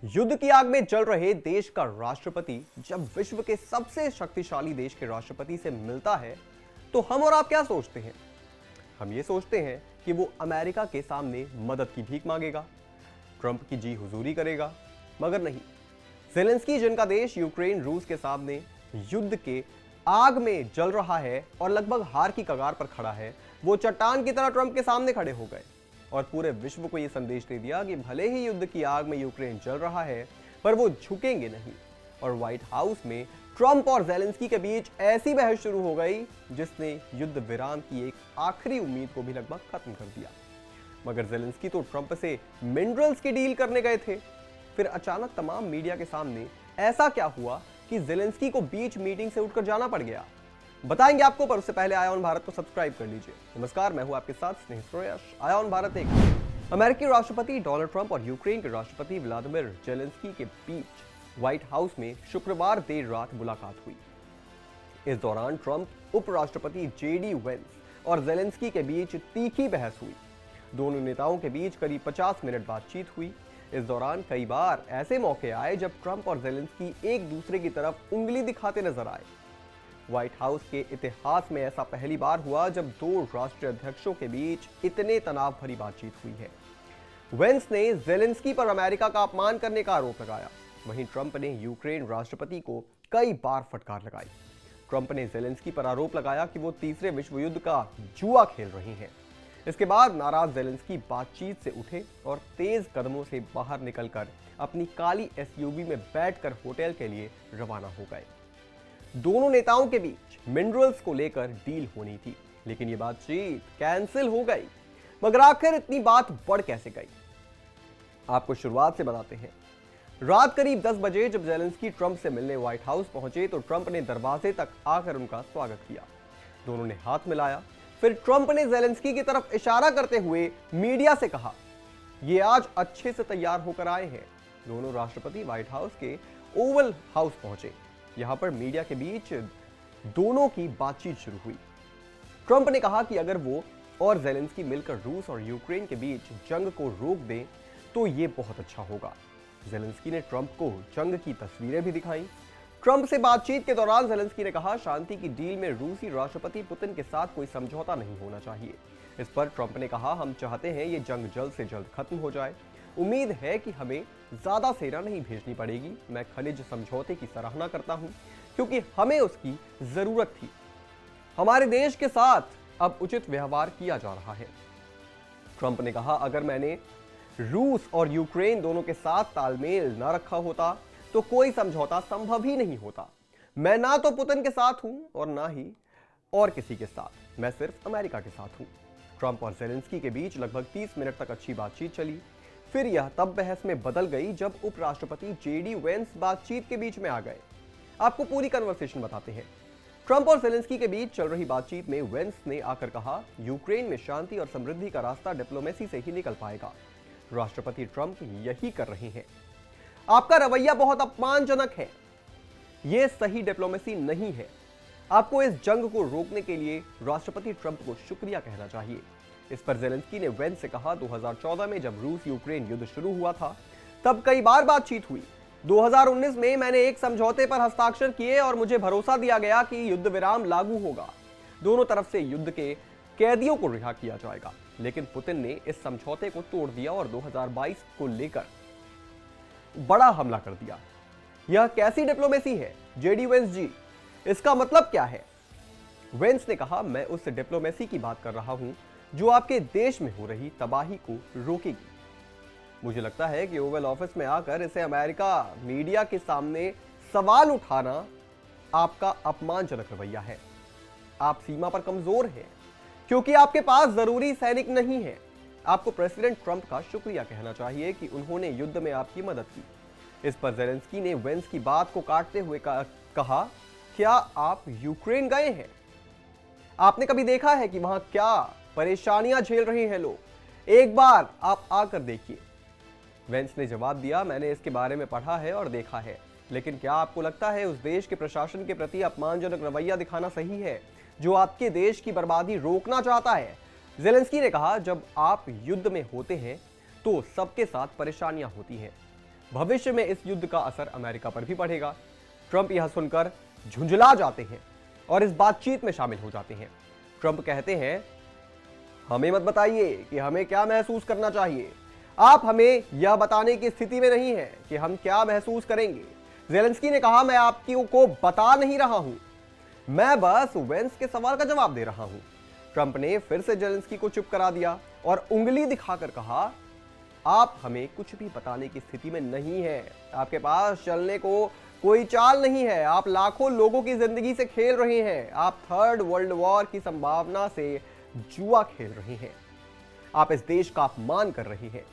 युद्ध की आग में जल रहे देश का राष्ट्रपति जब विश्व के सबसे शक्तिशाली देश के राष्ट्रपति से मिलता है तो हम और आप क्या सोचते हैं? हम ये सोचते हैं कि वो अमेरिका के सामने मदद की भीख मांगेगा, ट्रंप की जी हुजूरी करेगा, मगर नहीं। ज़ेलेंस्की, जिनका देश यूक्रेन रूस के सामने युद्ध के आग में जल रहा है और लगभग हार की कगार पर खड़ा है, वो चट्टान की तरह ट्रंप के सामने खड़े हो गए और पूरे विश्व को यह संदेश दे दिया कि भले ही युद्ध की आग में यूक्रेन जल रहा है पर वो झुकेंगे नहीं। और व्हाइट हाउस में ट्रंप और ज़ेलेंस्की के बीच ऐसी बहस शुरू हो गई जिसने युद्ध विराम की एक आखिरी उम्मीद को भी लगभग खत्म कर दिया। मगर ज़ेलेंस्की तो ट्रंप से मिनरल्स की डील करने गए थे। फिर अचानक तमाम मीडिया के सामने ऐसा क्या हुआ कि ज़ेलेंस्की को बीच मीटिंग से उठकर जाना पड़ गया? बताएंगे आपको, पर उससे पहले आया ऑन भारत को सब्सक्राइब कर लीजिए। नमस्कार, मैं हूं आपके साथ स्नेह सुरेश। आया ऑन भारत एक अमेरिकी राष्ट्रपति डोनाल्ड ट्रंप और यूक्रेन के राष्ट्रपति व्लादिमीर ज़ेलेंस्की के बीच व्हाइट हाउस में शुक्रवार देर रात मुलाकात हुई। इस दौरान ट्रंप उपराष्ट्रपति जेडी वेंस और ज़ेलेंस्की के बीच तीखी बहस हुई। दोनों नेताओं के बीच करीब 50 मिनट बातचीत हुई। इस दौरान कई बार ऐसे मौके आए जब ट्रंप और ज़ेलेंस्की एक दूसरे की तरफ उंगली दिखाते नजर आए। व्हाइट हाउस के इतिहास में ऐसा पहली बार हुआ जब दो राष्ट्रीय अध्यक्षों के बीच इतने तनाव भरी बातचीत हुई है। वेंस ने ज़ेलेंस्की पर अमेरिका का अपमान करने का आरोप लगाया, वहीं ट्रंप ने यूक्रेन राष्ट्रपति को कई बार फटकार लगाई। ट्रंप ने ज़ेलेंस्की पर आरोप लगाया कि वो तीसरे विश्व युद्ध का जुआ खेल रही हैं। इसके बाद नाराज ज़ेलेंस्की बातचीत से उठे और तेज कदमों से बाहर निकलकर अपनी काली एसयूवी में बैठकर होटल के लिए रवाना हो गए। दोनों नेताओं के बीच मिनरल्स को लेकर डील होनी थी, लेकिन ये बातचीत कैंसिल हो गई। मगर आखिर इतनी बात बढ़ कैसे गई, आपको शुरुआत से बताते हैं। रात करीब 10 बजे जब ज़ेलेंस्की ट्रंप से मिलने व्हाइट हाउस पहुंचे तो ट्रंप ने दरवाजे तक आकर उनका स्वागत किया। दोनों ने हाथ मिलाया। फिर ट्रंप ने ज़ेलेंस्की की तरफ इशारा करते हुए मीडिया से कहा, ये आज अच्छे से तैयार होकर आए हैं। दोनों राष्ट्रपति व्हाइट हाउस के ओवल हाउस पहुंचे। यहां पर मीडिया के बीच दोनों की बातचीत शुरू हुई। ट्रंप ने कहा कि अगर वो और ज़ेलेंस्की मिलकर रूस और यूक्रेन के बीच जंग को रोक दें तो ये बहुत अच्छा होगा। ज़ेलेंस्की ने ट्रंप को जंग की तस्वीरें भी दिखाई। ट्रंप से बातचीत के दौरान ज़ेलेंस्की ने कहा, शांति की डील में रूसी राष्ट्रपति पुतिन के साथ कोई समझौता नहीं होना चाहिए। इस पर ट्रंप ने कहा, हम चाहते हैं ये जंग जल्द से जल्द खत्म हो जाए। उम्मीद है कि हमें ज्यादा सेना नहीं भेजनी पड़ेगी। मैं खनिज समझौते की सराहना करता हूं क्योंकि हमें उसकी जरूरत थी। हमारे देश के साथ अब उचित व्यवहार किया जा रहा है। ट्रंप ने कहा, अगर मैंने रूस और यूक्रेन दोनों के साथ तालमेल न रखा होता तो कोई समझौता संभव ही नहीं होता। मैं ना तो पुतिन के साथ हूं और ना ही और किसी के साथ, मैं सिर्फ अमेरिका के साथ हूं। ट्रंप और ज़ेलेंस्की के बीच लगभग 30 मिनट तक अच्छी बातचीत चली। फिर यह तब बहस में बदल गई जब उपराष्ट्रपति जेडी वेंस बातचीत के बीच में आ गए। आपको पूरी कन्वर्सेशन बताते हैं। ट्रंप और ज़ेलेंस्की के बीच चल रही बातचीत में वेंस ने आकर कहा, यूक्रेन में शांति और समृद्धि का रास्ता डिप्लोमेसी से ही निकल पाएगा। राष्ट्रपति ट्रंप यही कर रहे हैं। आपका रवैया बहुत अपमानजनक है, यह सही डिप्लोमेसी नहीं है। आपको इस जंग को रोकने के लिए राष्ट्रपति ट्रंप को शुक्रिया कहना चाहिए। इस पर ज़ेलेंस्की ने वेंस से कहा, 2014 में जब रूस यूक्रेन युद्ध शुरू हुआ था तब कई बार बातचीत हुई। 2019 में मैंने एक समझौते पर हस्ताक्षर किए और मुझे भरोसा दिया गया कि युद्ध विराम लागू होगा। दोनों तरफ से युद्ध के कैदियों को रिहा किया जाएगा। लेकिन पुतिन ने इस समझौते को तोड़ दिया और 2022 को लेकर बड़ा हमला कर दिया। यह कैसी डिप्लोमेसी है जेडी वेंस जी? इसका मतलब क्या है? वेंस ने कहा, मैं उस डिप्लोमेसी की बात कर रहा हूं जो आपके देश में हो रही तबाही को रोकेगी। मुझे लगता है कि ओवल ऑफिस में आकर इसे अमेरिका मीडिया के सामने सवाल उठाना आपका अपमानजनक रवैया है। आप सीमा पर कमजोर हैं क्योंकि आपके पास जरूरी सैनिक नहीं है। आपको प्रेसिडेंट ट्रंप का शुक्रिया कहना चाहिए कि उन्होंने युद्ध में आपकी मदद की। इस पर ज़ेलेंस्की ने वेंस की बात को काटते हुए कहा, क्या आप यूक्रेन गए हैं? आपने कभी देखा है कि वहां क्या परेशानियां झेल रहे हैं लोग? एक बार आप आकर देखिए। वेंस ने जवाब दिया, मैंने इसके बारे में पढ़ा है और देखा है, लेकिन क्या आपको लगता है उस देश के प्रशासन के प्रति अपमानजनक रवैया दिखाना सही है जो आपके देश की बर्बादी रोकना चाहता है? ज़ेलेंस्की ने कहा, जब आप युद्ध में होते हैं तो सबके साथ परेशानियां होती हैं। भविष्य में इस युद्ध का असर अमेरिका पर भी पड़ेगा। ट्रंप यह सुनकर झुंझला जाते हैं और इस बातचीत में शामिल हो जाते हैं। ट्रंप कहते हैं, हमें मत बताइए कि हमें क्या महसूस करना चाहिए। आप हमें यह बताने की स्थिति में नहीं है कि हम क्या महसूस करेंगे। ज़ेलेंस्की ने कहा, मैं आपको बता नहीं रहा हूं, मैं बस वेंस के सवाल का जवाब दे रहा हूं। ट्रंप ने फिर से ज़ेलेंस्की को चुप करा दिया और उंगली दिखाकर कहा, आप हमें कुछ भी बताने की स्थिति में नहीं है। आपके पास चलने को कोई चाल नहीं है। आप लाखों लोगों की जिंदगी से खेल रहे हैं। आप थर्ड वर्ल्ड वॉर की संभावना से जुआ खेल रहे हैं। आप इस देश का अपमान कर रहे हैं।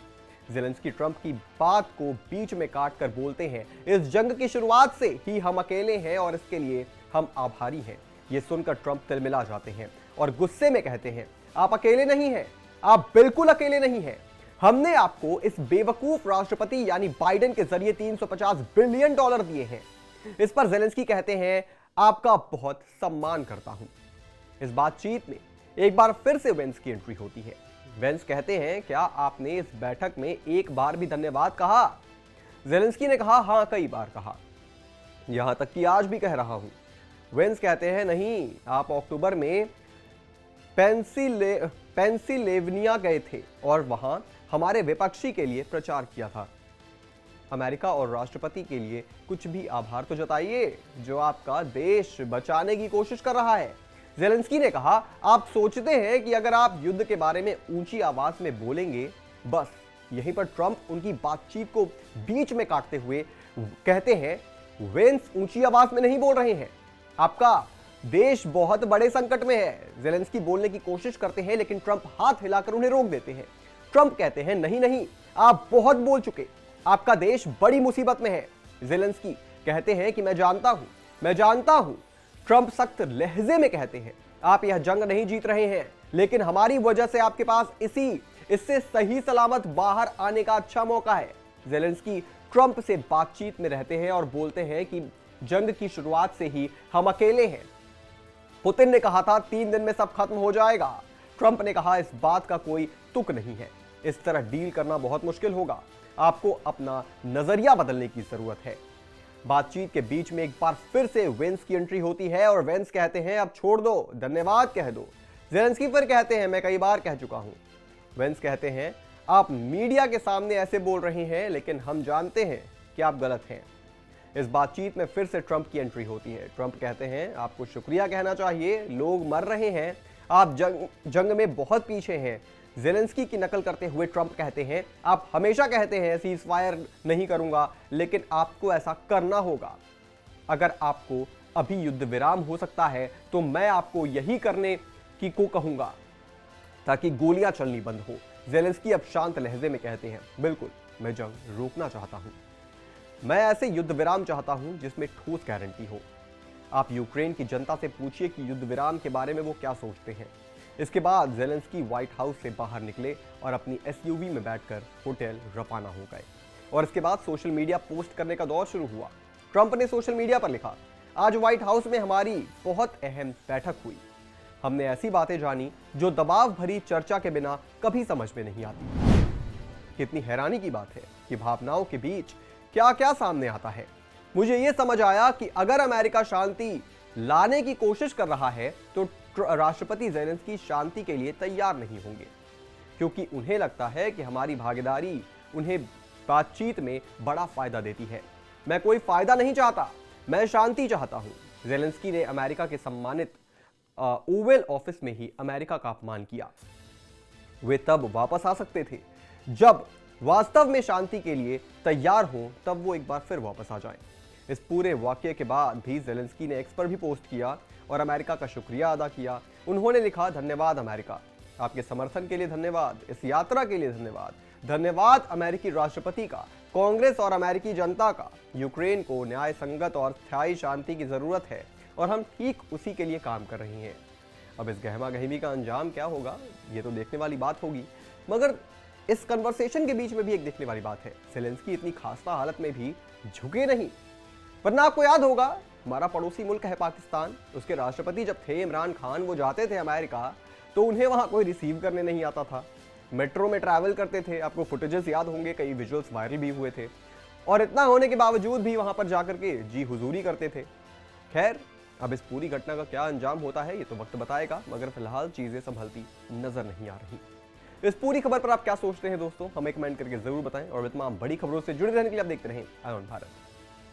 ज़ेलेंस्की ट्रंप की बात को बीच में काट कर बोलते हैं, इस जंग की शुरुआत से ही हम अकेले हैं और इसके लिए हम आभारी हैं। यह सुनकर ट्रंप तिलमिला जाते हैं और गुस्से में कहते हैं, आप अकेले नहीं हैं, आप बिल्कुल अकेले नहीं हैं। हमने आपको इस बेवकूफ राष्ट्रपति यानी बाइडेन के जरिए $350 बिलियन दिए हैं। इस पर ज़ेलेंस्की कहते हैं, आपका बहुत सम्मान करता हूं। इस बातचीत में एक बार फिर से वेंस की एंट्री होती है। वेंस कहते हैं, क्या आपने इस बैठक में एक बार भी धन्यवाद कहा? ज़ेलेंस्की ने कहा, हां, कई बार कहा, यहां तक कि आज भी कह रहा हूं। वेंस कहते हैं, नहीं, आप अक्टूबर में पेंसिल्वेनिया गए थे और वहां हमारे विपक्षी के लिए प्रचार किया था। अमेरिका और राष्ट्रपति के लिए कुछ भी आभार तो जताइए, जो आपका देश बचाने की कोशिश कर रहा है। ज़ेलेंस्की ने कहा, आप सोचते हैं कि अगर आप युद्ध के बारे में ऊंची आवाज में बोलेंगे, बस। यहीं पर ट्रंप उनकी बातचीत को बीच में काटते हुए कहते हैं, वेंस ऊंची आवाज में नहीं बोल रहे हैं, आपका देश बहुत बड़े संकट में है। ज़ेलेंस्की बोलने की कोशिश करते हैं, लेकिन ट्रंप हाथ हिलाकर उन्हें रोक देते हैं। ट्रंप कहते हैं, नहीं नहीं, आप बहुत बोल चुके, आपका देश बड़ी मुसीबत में है। ज़ेलेंस्की कहते हैं कि मैं जानता हूं। ट्रंप सख्त लहजे में कहते हैं, आप यह जंग नहीं जीत रहे हैं, लेकिन हमारी वजह से आपके पास इससे सही सलामत बाहर आने का अच्छा मौका है। ज़ेलेंस्की ट्रंप से बातचीत में रहते हैं और बोलते हैं कि जंग की शुरुआत से ही हम अकेले हैं। पुतिन ने कहा था 3 दिन में सब खत्म हो जाएगा। ट्रंप ने कहा, इस बात का कोई तुक नहीं है। इस तरह डील करना बहुत मुश्किल होगा। आपको अपना नजरिया बदलने की जरूरत है। बातचीत के बीच में एक बार फिर से वेंस की एंट्री होती है और वेंस कहते हैं, अब छोड़ दो, धन्यवाद कह दो। ज़ेलेंस्की फिर कहते हैं, मैं कई बार कह चुका हूं। वेंस कहते हैं, आप मीडिया के सामने ऐसे बोल रहे हैं, लेकिन हम जानते हैं कि आप गलत हैं। इस बातचीत में फिर से ट्रंप की एंट्री होती है। ट्रंप कहते हैं, आपको शुक्रिया कहना चाहिए, लोग मर रहे हैं, आप जंग में बहुत पीछे हैं। ज़ेलेंस्की की नकल करते हुए ट्रंप कहते हैं, आप हमेशा कहते हैं सीज फायर नहीं करूंगा, लेकिन आपको ऐसा करना होगा। अगर आपको अभी युद्ध विराम हो सकता है तो मैं आपको यही करने की को कहूंगा ताकि गोलियां चलनी बंद हो। ज़ेलेंस्की अब शांत लहजे में कहते हैं, बिल्कुल, मैं जंग रोकना चाहता हूं। मैं ऐसे युद्ध विराम चाहता हूं जिसमें ठोस गारंटी हो। आप यूक्रेन की जनता से पूछिए कि युद्ध विराम के बारे में वो क्या सोचते हैं। इसके बाद ज़ेलेंस्की व्हाइट हाउस से बाहर निकले और अपनी एसयूवी में बैठकर होटल रवाना हो गए। और इसके बाद सोशल मीडिया पोस्ट करने का दौर शुरू हुआ। ट्रंप ने सोशल मीडिया पर लिखा, आज व्हाइट हाउस में हमारी बहुत अहम बैठक हुई। हमने ऐसी बातें जानी जो दबाव भरी चर्चा के बिना कभी समझ में नहीं आती। कितनी हैरानी की बात है कि भावनाओं के बीच क्या क्या सामने आता है। मुझे यह समझ आया कि अगर अमेरिका शांति लाने की कोशिश कर रहा है तो राष्ट्रपति ज़ेलेंस्की शांति के लिए तैयार नहीं होंगे, क्योंकि उन्हें लगता है कि हमारी भागीदारी उन्हें बातचीत में बड़ा फायदा देती है। मैं कोई फायदा नहीं चाहता, मैं शांति चाहता हूं। ज़ेलेंस्की ने अमेरिका के सम्मानित ओवल ऑफिस में ही अमेरिका का अपमान किया। वे तब वापस आ सकते थे जब वास्तव में शांति के लिए तैयार हो, तब वो एक बार फिर वापस आ जाएं। इस पूरे वाकये के बाद भी ज़ेलेंस्की ने एक्स पर भी पोस्ट किया और अमेरिका का शुक्रिया अदा किया। उन्होंने लिखा, धन्यवाद अमेरिका, आपके समर्थन के लिए धन्यवाद, इस यात्रा के लिए धन्यवाद, धन्यवाद अमेरिकी राष्ट्रपति का, कांग्रेस और अमेरिकी जनता का। यूक्रेन को न्याय संगत और स्थायी शांति की जरूरत है और हम ठीक उसी के लिए काम कर रहे हैं। अब इस गहमा गहमी का अंजाम क्या होगा, ये तो देखने वाली बात होगी। मगर इस कन्वर्सेशन के बीच में भी एक देखने वाली बात है, ज़ेलेंस्की इतनी खास्ता हालत में भी झुके नहीं। वरना आपको याद होगा, हमारा पड़ोसी मुल्क है पाकिस्तान, उसके राष्ट्रपति जब थे इमरान खान, वो जाते थे अमेरिका तो उन्हें वहां कोई रिसीव करने नहीं आता था। मेट्रो में ट्रैवल करते थे, आपको फुटेजेस याद होंगे, कई विजुअल्स वायरल भी हुए थे। और इतना होने के बावजूद भी वहां पर जाकर के जी हुजूरी करते थे। खैर, अब इस पूरी घटना का क्या अंजाम होता है ये तो वक्त बताएगा, मगर फिलहाल चीजें संभलती नजर नहीं आ रही। इस पूरी खबर पर आप क्या सोचते हैं दोस्तों, हमें कमेंट करके जरूर बताएं और तमाम बड़ी खबरों से जुड़े रहने के लिए आप देखते रहें आईऑन भारत।